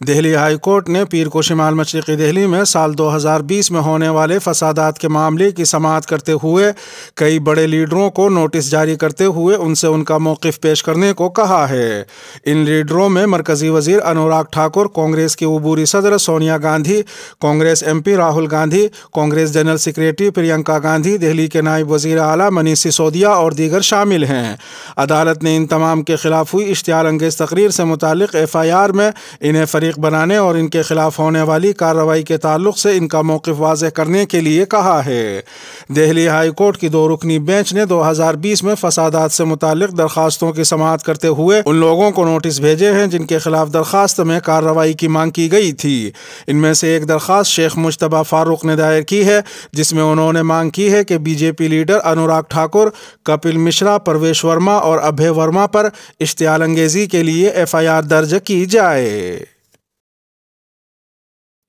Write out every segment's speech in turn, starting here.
Delhi high court نے پیر کو شمال مشرقی دہلی میں سال 2020 میں ہونے والے فسادات کے معاملے کی سماعت کرتے ہوئے کئی بڑے لیڈروں کو نوٹس جاری کرتے ہوئے ان سے ان کا موقف پیش کرنے کو کہا ہے۔ ان لیڈروں میں مرکزی وزیر انوراگ ٹھاکر، کانگریس کی عبوری صدر Sonia Gandhi, Congress M P Rahul Gandhi, Congress general secretary Priyanka Gandhi, Delhi کے نائب وزیر اعلیٰ منیش سسودیا اور دیگر شامل ہیں۔ عدالت نے ان تمام کے خلاف ہوئی اشتعال انگیز تقریر سے متعلق FIR میں انہیں فریق بنانے اور ان کے خلاف ہونے والی کارروائی کے تعلق سے ان کا موقف واضح کرنے کے لیے کہا ہے۔ دہلی ہائی کورٹ کی 2 رکنی بینچ نے 2020 میں فسادات سے متعلق درخواستوں کی سماعت کرتے ہوئے ان لوگوں کو نوٹس بھیجے ہیں جن کے خلاف درخواست میں کارروائی کی مانگ کی گئی تھی۔ ان میں سے ایک درخواست شیخ مجتبیٰ فاروق نے دائر کی ہے، جس میں انہوں نے مانگ کی ہے کہ BJP لیڈر انوراگ ٹھاکر، کپل مشرا، پرویش ورما اور ابھے ورما پر اشتعال انگیزی کے لیے FIR درج کی جائے۔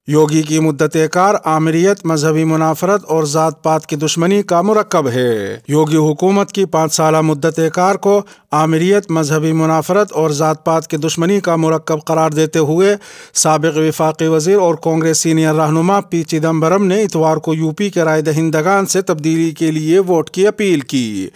یوگی کی مدت کار آمریت مذہبی منافرت اور ذات پات کی دشمنی کا مرکب ہے۔ یوگی حکومت کی 5 سالہ مدت کار کو آمریت مذہبی منافرت اور ذات پات کی دشمنی کا مرکب قرار دیتے ہوئے سابق وفاقی وزیر اور کانگریس سینئر رہنما P چدمبرم نے اتوار کو UP کے رائے دہندگان سے تبدیلی کے لیے ووٹ کی اپیل کی۔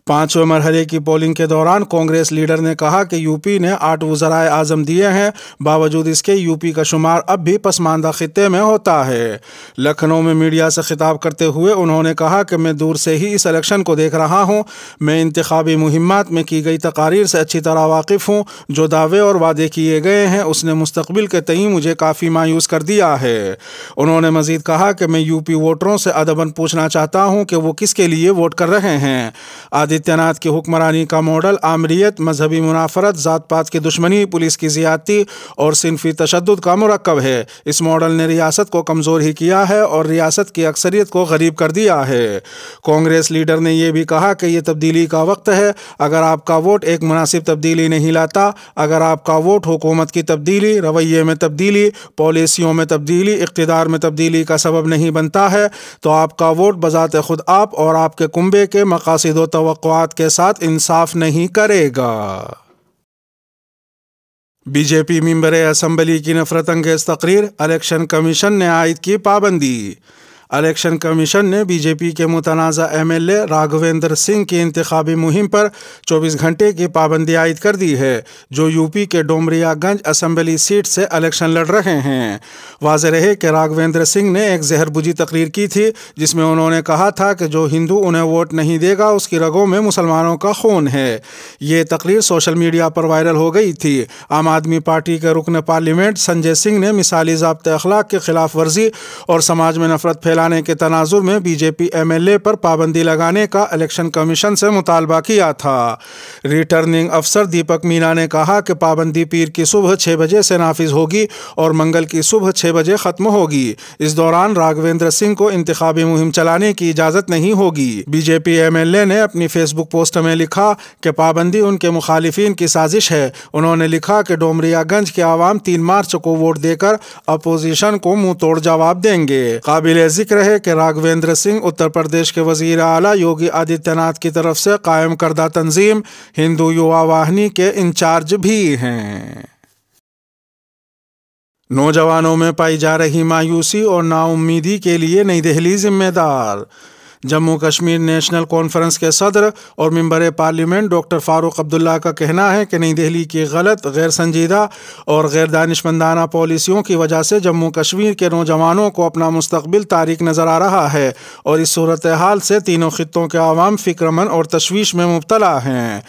5ویں مرحلے کی پولنگ کے دوران کانگریس لیڈر نے کہا کہ UP نے 8 وزرائے اعظم دیے ہیں، باوجود اس کے UP کا شمار اب بھی پسماندہ خطے میں ہوتا ہے۔ لکھنؤ میں میڈیا سے خطاب کرتے ہوئے انہوں نے کہا کہ میں دور سے ہی اس الیکشن کو دیکھ رہا ہوں، میں انتخابی مہمات میں کی گئی تقاریر سے اچھی طرح واقف ہوں، جو دعوے اور وعدے کیے گئے ہیں اس نے مستقبل کے تئیں مجھے کافی مایوس کر دیا ہے۔ انہوں نے مزید کہا کہ میں UP ووٹروں سے ادباً پوچھنا چاہتا ہوں کہ وہ کس کے لیے ووٹ کر رہے ہیں۔ آدتیہ ناتھ کی حکمرانی کا ماڈل آمریت، مذہبی منافرت، ذات پات کی دشمنی، پولیس کی زیادتی اور صنفی تشدد کا مرکب ہے۔ اس ماڈل نے ریاست کو کمزور ہی کیا ہے اور ریاست کی اکثریت کو غریب کر دیا ہے۔ کانگریس لیڈر نے یہ بھی کہا کہ یہ تبدیلی کا وقت ہے۔ اگر آپ کا ووٹ ایک مناسب تبدیلی نہیں لاتا، اگر آپ کا ووٹ حکومت کی تبدیلی، رویے میں تبدیلی، پالیسیوں میں تبدیلی، اقتدار میں تبدیلی کا سبب نہیں بنتا ہے، تو آپ کا ووٹ بذات خود آپ اور آپ کے کنبے کے مقاصد و توقعات کے ساتھ انصاف نہیں کرے گا۔ BJP ممبر اسمبلی کی نفرت انگیز تقریر، الیکشن کمیشن نے عائد کی پابندی۔ الیکشن کمیشن نے BJP کے متنازع MLA راگھویندر سنگھ کی انتخابی مہم پر 24 گھنٹے کی پابندی عائد کر دی ہے، جو UP کے ڈومریا گنج اسمبلی سیٹ سے الیکشن لڑ رہے ہیں۔ واضح رہے کہ راگھویندر سنگھ نے ایک زہر بجھی تقریر کی تھی، جس میں انہوں نے کہا تھا کہ جو ہندو انہیں ووٹ نہیں دے گا اس کی رگوں میں مسلمانوں کا خون ہے۔ یہ تقریر سوشل میڈیا پر وائرل ہو گئی تھی۔ عام آدمی پارٹی کے رکن پارلیمنٹ سنجے سنگھ نے مثالی ضابطۂ اخلاق کی خلاف ورزی اور سماج میں نفرت پھیلانے کے تناظر میں BJP MLA پر پابندی لگانے کا الیکشن کمیشن سے مطالبہ کیا تھا۔ ریٹرننگ افسر دیپک مینا نے کہا کہ پابندی پیر کی صبح 6 بجے سے نافذ ہوگی اور منگل کی صبح 6 بجے ختم ہوگی۔ اس دوران راگھویندر سنگھ کو انتخابی مہم چلانے کی اجازت نہیں ہوگی۔ BJP MLA نے اپنی فیس بک پوسٹ میں لکھا کہ پابندی ان کے مخالفین کی سازش ہے۔ انہوں نے لکھا کہ ڈومریا گنج کے عوام 3 مارچ کو ووٹ دے کر اپوزیشن کو منہ توڑ جواب دیں گے۔ قابل ذکر ہے کہ راگھویندر سنگھ اتر پردیش کے وزیر اعلیٰ یوگی آدتیہ ناتھ کی طرف سے قائم کردہ تنظیم ہندو یوا واہنی کے انچارج بھی ہیں۔ نوجوانوں میں پائی جا رہی مایوسی اور نا امیدی کے لیے نئی دہلی ذمہ دار۔ جموں کشمیر نیشنل کانفرنس کے صدر اور member parliament doctor Farooq Abdullah کا کہنا ہے کہ نئی دہلی کی غلط، غیر سنجیدہ اور غیر دانشمندانہ پالیسیوں کی وجہ سے جموں کشمیر کے نوجوانوں کو اپنا مستقبل تاریک نظر آ رہا ہے اور اس صورتحال سے تینوں خطوں کے عوام فکرمند اور تشویش میں مبتلا ہیں۔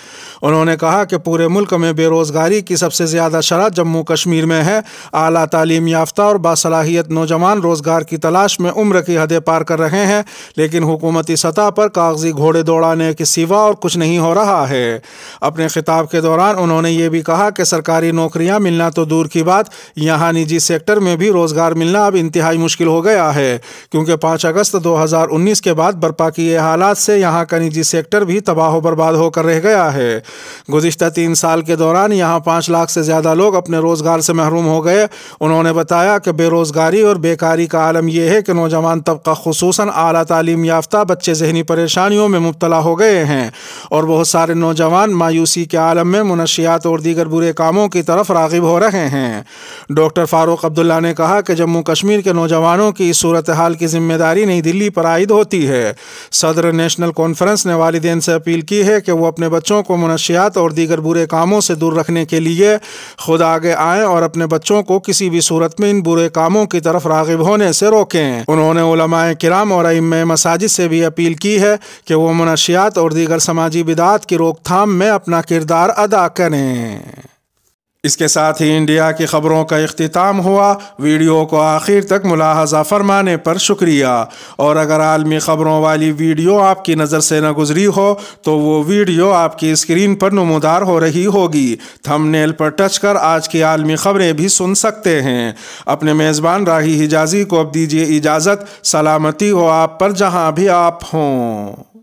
انہوں نے کہا کہ پورے ملک میں بے روزگاری کی سب سے زیادہ شرح جموں کشمیر میں ہے۔ اعلیٰ تعلیم یافتہ اور باصلاحیت نوجوان روزگار کی تلاش میں عمر کی حدیں پار کر رہے ہیں، لیکن حکومتی سطح پر کاغذی گھوڑے دوڑانے کے سوا اور کچھ نہیں ہو رہا ہے۔ اپنے خطاب کے دوران انہوں نے یہ بھی کہا کہ سرکاری نوکریاں ملنا تو دور کی بات، یہاں نجی سیکٹر میں بھی روزگار ملنا اب انتہائی مشکل ہو گیا ہے، کیونکہ 5 اگست 2019 کے بعد برپا کیے حالات سے یہاں کا نجی سیکٹر بھی تباہ و برباد ہو کر رہ گیا ہے۔ گزشتہ 3 سال کے دوران یہاں 5 لاکھ سے زیادہ لوگ اپنے روزگار سے محروم ہو گئے۔ انہوں نے بتایا کہ بے روزگاری اور بیکاری کا عالم یہ ہے کہ نوجوان طبقہ خصوصاً اعلیٰ تعلیم یافتہ یافتہ بچے ذہنی پریشانیوں میں مبتلا ہو گئے ہیں اور بہت سارے نوجوان مایوسی کے عالم میں منشیات اور دیگر برے کاموں کی طرف راغب ہو رہے ہیں۔ ڈاکٹر فاروق عبداللہ نے کہا کہ جموں کشمیر کے نوجوانوں کی اس صورتحال کی ذمہ داری نئی دلی پر عائد ہوتی ہے۔ صدر نیشنل کانفرنس نے والدین سے اپیل کی ہے کہ وہ اپنے بچوں کو منشیات اور دیگر برے کاموں سے دور رکھنے کے لیے خود آگے آئیں اور اپنے بچوں کو کسی بھی صورت میں ان برے کاموں کی طرف راغب ہونے سے روکیں۔ انہوں نے علماء کرام اور ائمہ مساجد سے بھی اپیل کی ہے کہ وہ منشیات اور دیگر سماجی بدعات کی روک تھام میں اپنا کردار ادا کریں۔ اس کے ساتھ ہی انڈیا کی خبروں کا اختتام ہوا۔ ویڈیو کو آخر تک ملاحظہ فرمانے پر شکریہ، اور اگر عالمی خبروں والی ویڈیو آپ کی نظر سے نہ گزری ہو تو وہ ویڈیو آپ کی اسکرین پر نمودار ہو رہی ہوگی۔ تھمب نیل پر ٹچ کر آج کی عالمی خبریں بھی سن سکتے ہیں۔ اپنے میزبان راہی حجازی کو اب دیجیے اجازت۔ سلامتی ہو آپ پر جہاں بھی آپ ہوں۔